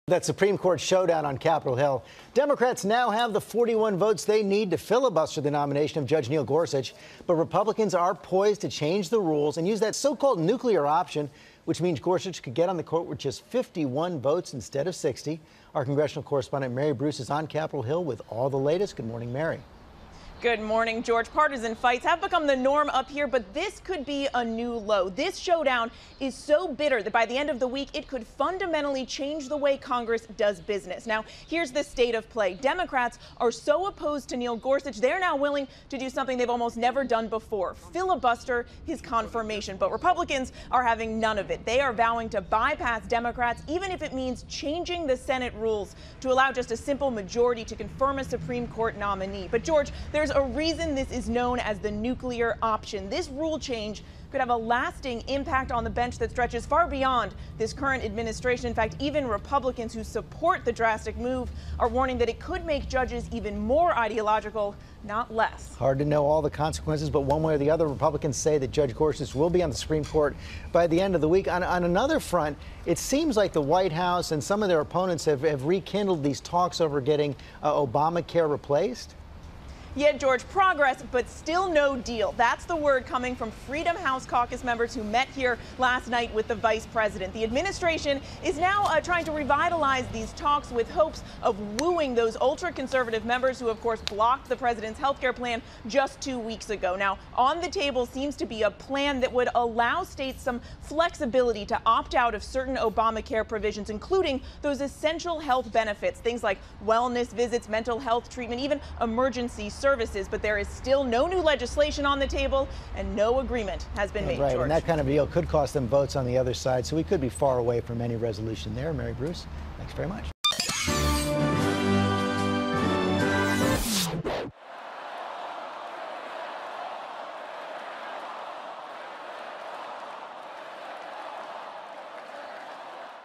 That Supreme Court showdown on Capitol Hill. Democrats now have the 41 votes they need to filibuster the nomination of Judge Neil Gorsuch, but Republicans are poised to change the rules and use that so-called nuclear option, which means Gorsuch could get on the court with just 51 votes instead of 60. Our congressional correspondent Mary Bruce is on Capitol Hill with all the latest. Good morning, Mary. Good morning, George. Partisan fights have become the norm up here, but this could be a new low. This showdown is so bitter that by the end of the week, it could fundamentally change the way Congress does business. Now, here's the state of play. Democrats are so opposed to Neil Gorsuch, they're now willing to do something they've almost never done before, filibuster his confirmation. But Republicans are having none of it. They are vowing to bypass Democrats, even if it means changing the Senate rules to allow just a simple majority to confirm a Supreme Court nominee. But, George, there's a reason this is known as the nuclear option. This rule change could have a lasting impact on the bench that stretches far beyond this current administration. In fact, even Republicans who support the drastic move are warning that it could make judges even more ideological, not less. Hard to know all the consequences, but one way or the other, Republicans say that Judge Gorsuch will be on the Supreme Court by the end of the week. On another front, it seems like the White House and some of their opponents have rekindled these talks over getting Obamacare replaced. Yeah, George, progress, but still no deal. That's the word coming from Freedom House caucus members who met here last night with the vice president. The administration is now trying to revitalize these talks with hopes of wooing those ultra-conservative members who, of course, blocked the president's health care plan just 2 weeks ago. Now, on the table seems to be a plan that would allow states some flexibility to opt out of certain Obamacare provisions, including those essential health benefits, things like wellness visits, mental health treatment, even emergency services. But there is still no new legislation on the table and no agreement has been made. Right, George. and that kind of deal could cost them votes on the other side, so we could be far away from any resolution there. Mary Bruce, thanks very much.